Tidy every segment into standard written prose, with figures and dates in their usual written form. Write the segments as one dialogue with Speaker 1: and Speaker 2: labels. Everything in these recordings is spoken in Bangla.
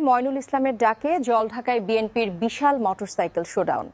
Speaker 1: ময়নুল ইসলামের ডাকে জলঢাকায় বিএনপির বিশাল মোটরসাইকেল শোডাউন।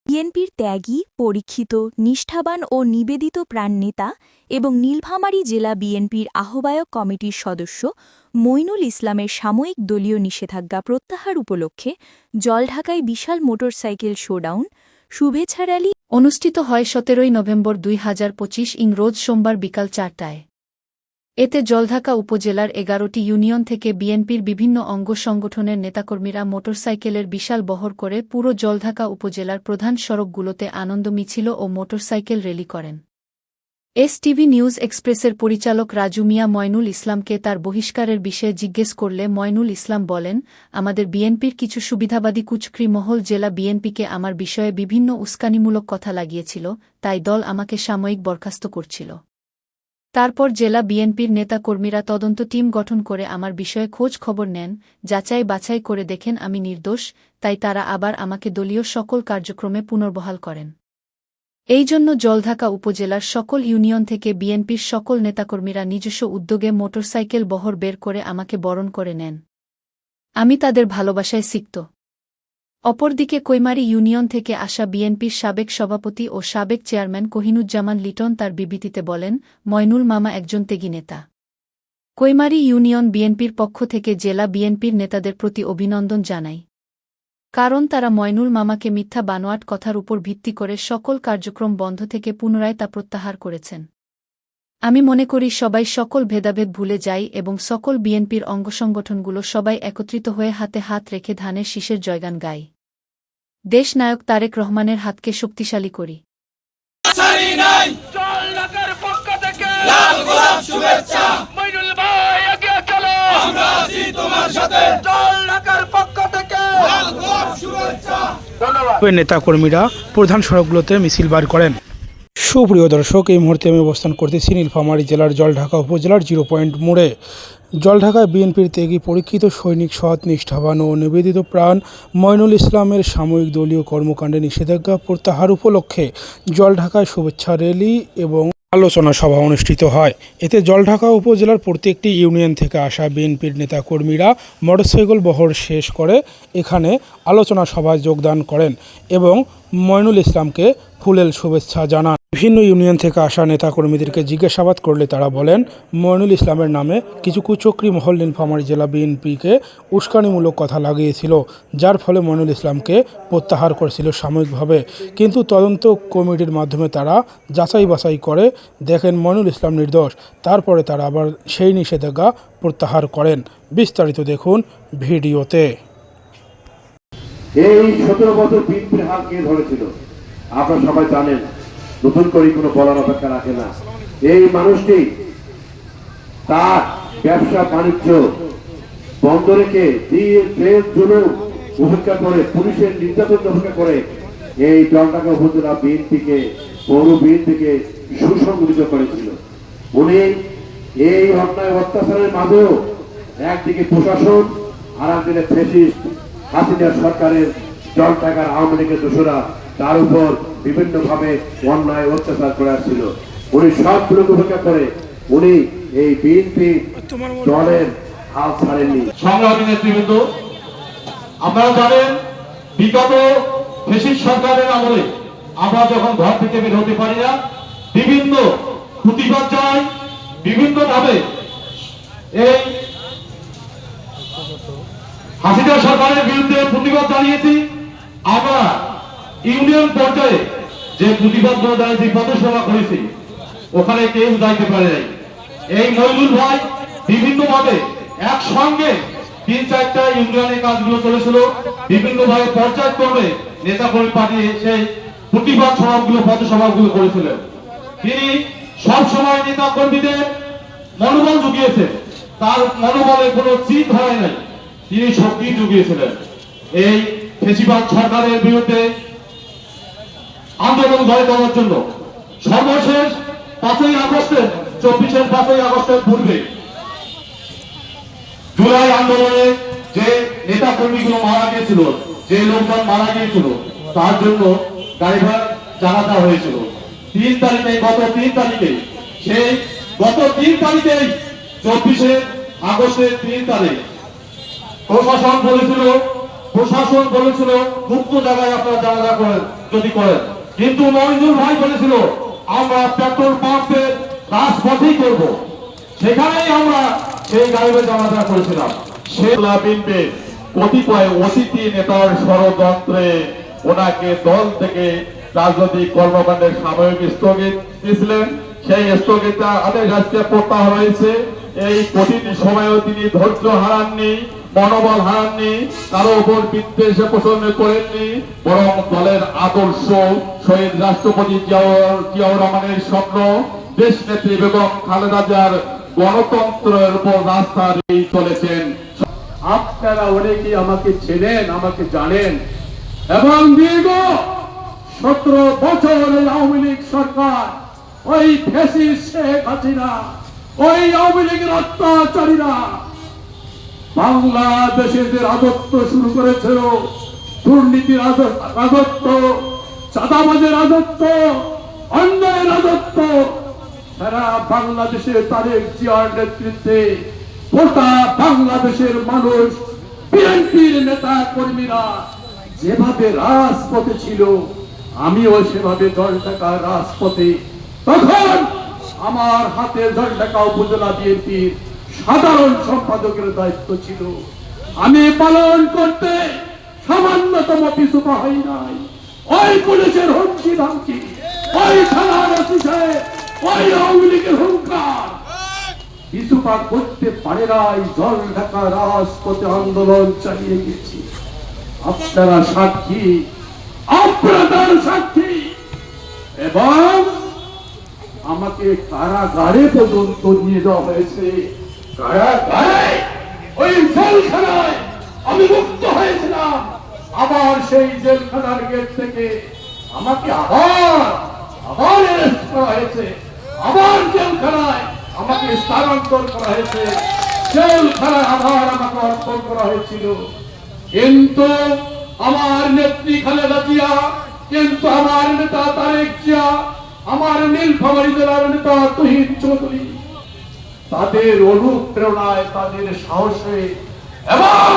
Speaker 2: বিএনপির ত্যাগী, পরীক্ষিত, নিষ্ঠাবান ও নিবেদিত প্রাণ নেতা এবং নীলফামারী জেলা বিএনপির আহ্বায়ক কমিটির সদস্য মইনুল ইসলামের সাময়িক দলীয় নিষেধাজ্ঞা প্রত্যাহার উপলক্ষে জলঢাকায় বিশাল মোটরসাইকেল শোডাউন শুভেচ্ছা র্যালি
Speaker 3: অনুষ্ঠিত হয় ১৭ নভেম্বর ২০২৫ রোজ সোমবার বিকাল ৪টায়। এতে জলঢাকা উপজেলার ১১টি ইউনিয়ন থেকে বিএনপির বিভিন্ন অঙ্গ সংগঠনের নেতাকর্মীরা মোটরসাইকেলের বিশাল বহর করে পুরো জলঢাকা উপজেলার প্রধান সড়কগুলোতে আনন্দ মিছিল ও মোটরসাইকেল র্যালি করেন। এসটিভি নিউজ এক্সপ্রেসের পরিচালক রাজু মিয়া ময়নুল ইসলামকে তার বহিষ্কারের বিষয়ে জিজ্ঞেস করলে ময়নুল ইসলাম বলেন, আমাদের বিএনপির কিছু সুবিধাবাদী কুচক্রি মহল জেলা বিএনপিকে আমার বিষয়ে বিভিন্ন উস্কানিমূলক কথা লাগিয়েছিল, তাই দল আমাকে সাময়িক বরখাস্ত করছিল। তারপর জেলা বিএনপির নেতা-কর্মীরা তদন্ত টিম গঠন করে আমার বিষয়ে খোঁজ খবর নেন, যাচাই বাছাই করে দেখেন আমি নির্দোষ, তাই তারা আবার আমাকে দলীয় সকল কার্যক্রমে পুনর্বহাল করেন। এই জন্য জলঢাকা উপজেলার সকল ইউনিয়ন থেকে বিএনপির সকল নেতাকর্মীরা নিজস্ব উদ্যোগে মোটরসাইকেল বহর বের করে আমাকে বরণ করে নেন। আমি তাদের ভালোবাসায় সিক্ত। অপরদিকে কৈমারী ইউনিয়ন থেকে আসা বিএনপির সাবেক সভাপতি ও সাবেক চেয়ারম্যান কোহিনুজ্জামান লিটন তার বিবৃতিতে বলেন, ময়নুল মামা একজন ত্যাগী নেতা। কৈমারী ইউনিয়ন বিএনপির পক্ষ থেকে জেলা বিএনপির নেতাদের প্রতি অভিনন্দন জানাই। কারণ তারা ময়নুল মামাকে মিথ্যা বানোয়াট কথার উপর ভিত্তি করে সকল কার্যক্রম বন্ধ থেকে পুনরায় তা প্রত্যাহার করেছেন। আমি মনে করি সবাই সকল ভেদাভেদ ভুলে যাই এবং সকল বিএনপির অঙ্গসংগঠনগুলো সবাই একত্রিত হয়ে হাতে হাত রেখে ধানের শীষের জয়গান গাই। দেশ নায়ক তারেক রহমানের হাতকে শক্তিশালী করি।
Speaker 4: নেতাকর্মীরা প্রধান সড়কগুলোতে মিছিল বার করেন। সুপ্রিয় দর্শক, এই মুহূর্তে আমি অবস্থান করতেছি নীলফামারী জেলার জলঢাকা উপজেলার 0 পয়েন্ট মোড়ে। জলঢাকায় বিএনপির ত্যাগী, পরীক্ষিত সৈনিক, সৎ, নিষ্ঠাবান ও নিবেদিত প্রাণ ময়নুল ইসলামের সাময়িক দলীয় কর্মকাণ্ডে নিষেধাজ্ঞা প্রত্যাহার উপলক্ষে জলঢাকায় শুভেচ্ছা র্যালি এবং আলোচনা সভা অনুষ্ঠিত হয়। এতে জলঢাকা উপজেলার প্রত্যেকটি ইউনিয়ন থেকে আসা বিএনপির নেতাকর্মীরা মোটরসাইকেল বহর শেষ করে এখানে আলোচনা সভায় যোগদান করেন এবং ময়নুল ইসলামকে ফুলেল শুভেচ্ছা জানান। বিভিন্ন ইউনিয়ন থেকে আসা নেতাকর্মীদেরকে জিজ্ঞাসাবাদ করলে তারা বলেন, ময়নুল ইসলামের নামে কিছু কুচক্রি মহল নীলফামারী জেলা বিএনপিকে উস্কানিমূলক কথা লাগিয়েছিল, যার ফলে ময়নুল ইসলামকে প্রত্যাহার করেছিল সাময়িকভাবে। কিন্তু তদন্ত কমিটির মাধ্যমে তারা যাচাই বাছাই করে দেখেন ময়নুল ইসলাম নির্দোষ। তারপরে তারা আবার সেই নিষেধাজ্ঞা প্রত্যাহার করেন। বিস্তারিত দেখুন ভিডিওতে।
Speaker 5: এই 17 বছর বিএনপির হাল কে ধরেছিল আপনারা সবাই জানেন, নতুন করে কোনো বলার অপেক্ষা রাখে না। এই মানুষটি তার ব্যবসা বাণিজ্য বন্ধ রেখে উপেক্ষা করে, পুলিশের নির্যাতন উপেক্ষা করে এই জলঢাকা উপজেলা বিএনপিকে, পৌর বিএনপিকে সুসংগঠিত করেছিল। উনি এই অন্যায় অত্যাচারের মাঝেও একদিকে প্রশাসন আর একদিকে ফ্যাসিস্ট হাসিনা সরকারের জলঢাকার আওয়ামী লীগের দোষরা তার উপর বিভিন্ন ভাবে অন্যায় অত্যাচার করে আসছিল। উনি সবগুলোকে উপেক্ষা করে উনি এই বিএনপি দলের হাল ছাড়েননি।
Speaker 6: সংগ্রামী নেতৃবৃন্দ, আপনারা জানেন বিগত ফ্যাসিস্ট সরকারের আমলে আমরা যখন ঘর থেকে বের হতে পারি না, বিভিন্ন প্রতিবাদ জানাই, বিভিন্ন ভাবে এই হাসিনা সরকারের বিরুদ্ধে প্রতিবাদ জানিয়েছি। আমরা ইউনিয়ন পর্যায়ে যে প্রতিবাদ জানিয়েছি, পথসভা করেছি, ওখানে কেউ যাইতে পারে নাই। এই মইনুল ভাই বিভিন্ন ভাবে একসঙ্গে 3-4টা ইউনিয়নের কাজগুলো চলেছিল, বিভিন্ন ভাবে পর্যায়ক্রমে নেতাকর্মী পাঠিয়ে সেই প্রতিবাদ সভাগুলো, পথসভাগুলো করেছিলেন। তিনি সবসময় নেতাকর্মীদের মনোবল জুগিয়েছেন, তার মনোবলে কোনো চিত হয় নাই, তিনি শক্তি জুগিয়েছিলেন। এই ফ্যাসিবাদ সরকারের বিরুদ্ধে আন্দোলন গড়ে তোলার জন্য সর্বশেষ 5ই আগস্টের 24-এর 5ই আগস্টের পূর্বে আন্দোলনে যে নেতা কর্মীগুলো মারা গিয়েছিল, যে লোকজন মারা গিয়েছিল, তার জন্য গাড়ি ভাড়া জানাজা হয়েছিল 3 তারিখে, গত 3 তারিখে। সেই গত 3 তারিখেই 24 আগস্টের 3 তারিখ প্রশাসন বলেছিল মুক্ত জায়গায় আপনারা জানাজা করেন যদি করেন, কিন্তু মইনুল ভাই বলেছিল আমরা পেট্রোল পাম্পের রাজপথেই করব। সেখানেই আমরা সেই গাড়িতে জানাজা করেছিলাম।
Speaker 5: শেলা বিনবে কতিপয় অতিথি নেতার ষড়যন্ত্রে ওনাকে দল থেকে রাজনৈতিক কর্মকাণ্ডের সাময়িক স্থগিত দিয়েছিলেন। সেই স্থগিতটা আদেশ আজকে প্রত্যাহার হয়েছে। এই কঠিন সময়েও তিনি ধৈর্য হারাননি, মনোবল হারাননি, কারো উপর বিদ্বেষ পোষণ করেননি, বরং দলের আদর্শ, শহীদ রাষ্ট্রপতি জিয়াউর রহমানের স্বপ্ন, দেশ নেত্রী বেগম খালেদা জিয়ার গণতন্ত্রের উপর রাস্তা দিয়ে চলেছেন।
Speaker 7: আপনারা অনেকেই আমাকে চেনেন, আমাকে জানেন, এবং দীর্ঘ 17 বছর আওয়ামী লীগ সরকার, ওই ফ্যাসিস্ট শেখ হাসিনা, ওই আওয়ামী লীগের অত্যাচারীরা বাংলাদেশে যে রাজত্ব শুরু করেছিল, দুর্নীতির রাজত্ব, চাঁদাবাজের রাজত্ব, অন্যায় রাজত্ব, সারা বাংলাদেশে তারেক জিয়ার নেতৃত্বে গোটা বাংলাদেশের মানুষ, বিএনপির নেতা কর্মীরা যেভাবে রাজপথে ছিল, আমিও সেভাবে জলঢাকা রাজপথে। তখন আমার হাতে জলঢাকা উপজেলা বিএনপির সাধারণ সম্পাদকের দায়িত্ব ছিল। আমি পালন করতে সামান্যতম পিছু পা হই নাই। ওই পুলিশের হুমকি ধামকি, ওই থানার ওসি সাহেব, ওই আওয়ামী লীগের হুঙ্কার পিছু পা করতে পারে নাই। জলঢাকা রাজপথে আন্দোলন চালিয়ে গেছি। আপনারা সাক্ষী, আপনাদের সাক্ষী। এবং আমাকে কারাগারে পর্যন্ত নিয়ে যাওয়া হয়েছে। কারাগারে, ওই জেলখানায় আমি মুক্ত হয়েছিলাম। আবার সেই জেলখানার গেট থেকে আমাকে আবার অ্যারেস্ট করা হয়েছে, আবার জেলখানায় আমাকে স্থানান্তর করা হয়েছে, জেলখানায় আবার আমাকে অর্পণ করা হয়েছিল। কিন্তু আমার নেত্রী খালেদা জিয়া, কিন্তু আমার নেতা তারেক জিয়া, আমার নীলফামারী জেলার নেতা তুহিন চৌধুরী, তাদের অনুপ্রেরণায়, তাদের সাহসে এবং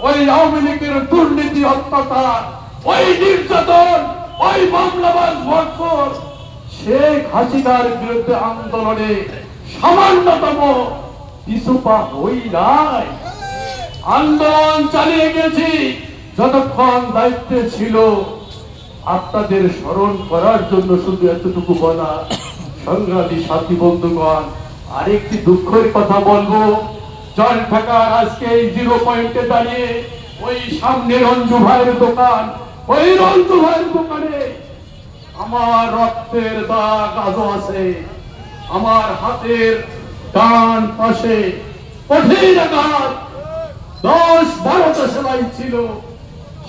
Speaker 7: ওই আওয়ামী লীগের দুর্নীতি, অত্যাচার, ওই নির্যাতন, ওই মামলাবাজ ভরপুর শেখ হাসিনার বিরুদ্ধে আন্দোলনে সামান্যতম পিছু পা হই নাই। আন্দোলন চালিয়ে গেছি যতক্ষণ দায়িত্বে ছিল। আপনাদের স্মরণ করার জন্য শুধু এতটুকু বলা, সংগ্রামী সাথী বন্ধুগণ, আরেকটি দুঃখের কথা বলবো। জলঢাকার আজকে এই 0 পয়েন্টে দাঁড়িয়ে ওই সামনে রঞ্জু ভাইয়ের দোকান, ওই রঞ্জু ভাইয়ের দোকানে আমার রক্তের দাগ আজও আছে। আমার হাতের ডান পাশে কঠিন আঘাত, 10-12টা সেলাই ছিল।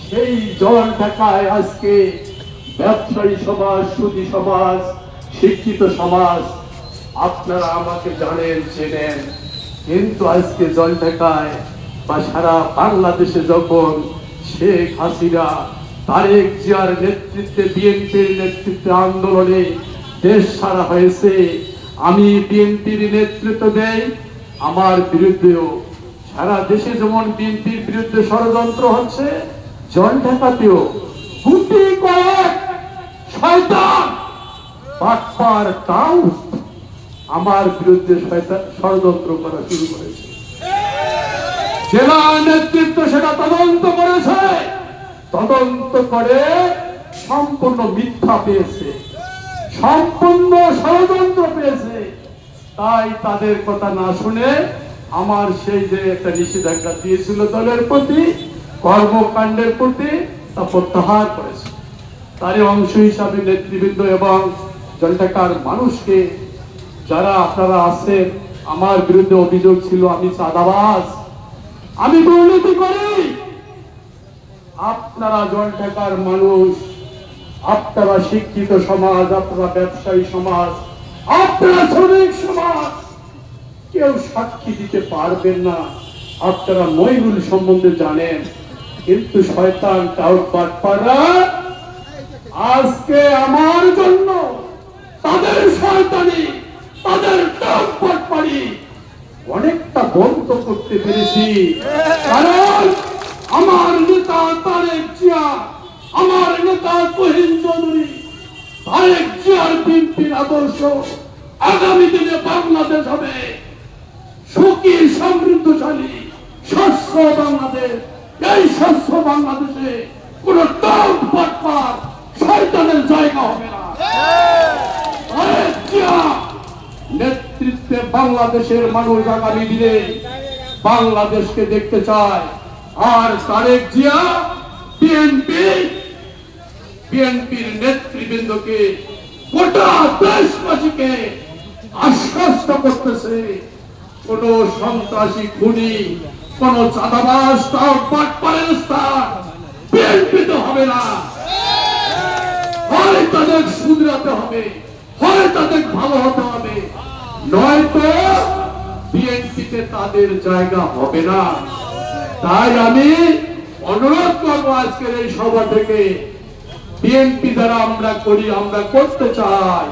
Speaker 7: সেই জলঢাকায় আজকে ব্যবসায়ী সমাজ, সুধী সমাজ, শিক্ষিত সমাজ, আপনারা আমাকে জানেন, চেনেন, কিন্তু আজকে জলঢাকায় বা সারা বাংলাদেশে যখন শেখ হাসিনা, তারেক জিয়ার নেতৃত্বে, বিএনপির নেতৃত্বে আন্দোলনে দেশ সারা হয়েছে, আমি বিএনপির নেতৃত্ব দেই। আমার বিরুদ্ধেও সারা দেশে যেমন বিএনপির বিরুদ্ধে ষড়যন্ত্র হচ্ছে, জলঢাকাতেও গুটি কয়েক শয়তান বাটপার টাউট আমার বিরুদ্ধে ষড়যন্ত্র করা শুরু করেছে। জেলা নেতৃত্ব সেটা তদন্ত করেছে, তদন্ত করে সম্পূর্ণ মিথ্যা পেয়েছে, সম্পূর্ণ ষড়যন্ত্র পেয়েছে। তাই তাদের কথা না শুনে আমার সেই যে একটা নিষেধাজ্ঞা দিয়েছিল দলের প্রতি, কর্মকাণ্ডের প্রতি, তা প্রত্যাহার করেছে। তারই অংশ হিসাবে নেতৃবৃন্দ এবং জলঢাকার মানুষকে, যারা আপনারা আছেন, আমার বিরুদ্ধে অভিযোগ ছিল আমি চাঁদাবাজ, আমি দুর্নীতি করি। আপনারা জলঢাকার মানুষ, আপনারা শিক্ষিত সমাজ, আপনারা ব্যবসায়ী সমাজ, আপনারা শ্রমিক সমাজ, কেউ সাক্ষী দিতে পারবেন না আপনারা মইনুল সম্বন্ধে জানেন, কিন্তু শয়তান টাউটপাটপাড়া আজকে আমার জন্য তাদের শয়তানি, তাদের টাউটপাটপাড়ি অনেকটা বন্ধ করতে পেরেছি। কারণ আমার নেতা তারেক জিয়া, আমার নেতা তুহিন চৌধুরী, তারেক জিয়ার বিএনপির আদর্শ আগামী দিনে বাংলাদেশ হবে সুখী, সমৃদ্ধশালী, স্বচ্ছ বাংলাদেশ। এই স্বচ্ছ বাংলাদেশে কোন টাউটপাটপাড় শয়তানের জায়গা হবে না। তারেক জিয়া নেতৃত্বে বাংলাদেশের মানুষ আগামী দিনে বাংলাদেশকে দেখতে চায়। আর তারেক জিয়া বিএনপির নেতৃবৃন্দকে, গোটা দেশবাসীকে আশ্বস্ত করতেছে, কোন সন্ত্রাসী, খুনি, কোন চাঁদাবাজ, টাউটপাটপাড়ের স্থান বিএনপিতে হবে না। হয় তাদের শুধরাতে হবে, হয় তাদের ভালো হতে হবে, নয়তো বিএনপিতে তাদের জায়গা হবে না। তাই আমি অনুরোধ করবো আজকের এই সভা থেকে, বিএনপি দ্বারা আমরা করি, আমরা করতে চাই,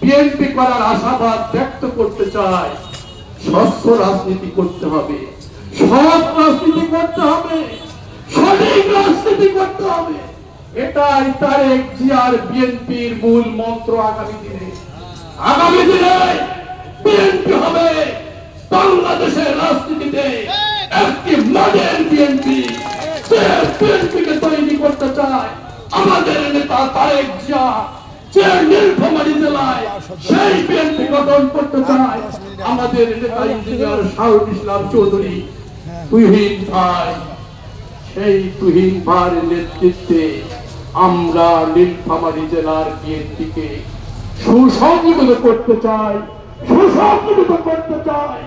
Speaker 7: বিএনপি করার আশাবাদ ব্যক্ত করতে চাই। স্বচ্ছ রাজনীতি করতে হবে, সৎ রাজনীতি করতে হবে, সঠিক রাজনীতি করতে হবে। এটাই তারেক জিয়ার বিএনপির মূল মন্ত্র। আগামী দিনে বিএনপি হবে বাংলাদেশের রাজনীতিতে একটি মডেল বিএনপি। বিএনপিকে তৈরি করতে চায় আমাদের নেতা তারেক জিয়া, যে নীলফামারী জেলায় সেই বিএনপি গঠন করতে চায় আমাদের নেতা ইঞ্জিনিয়ার শাহুল ইসলাম চৌধুরী, তুহিন ভাই। সেই তুহিন ভাইয়ের নেতৃত্বে আমরা নীলফামারী জেলার বিএনপিকে সুসংগঠিত করতে চাই, সুসংগঠিত করতে চাই।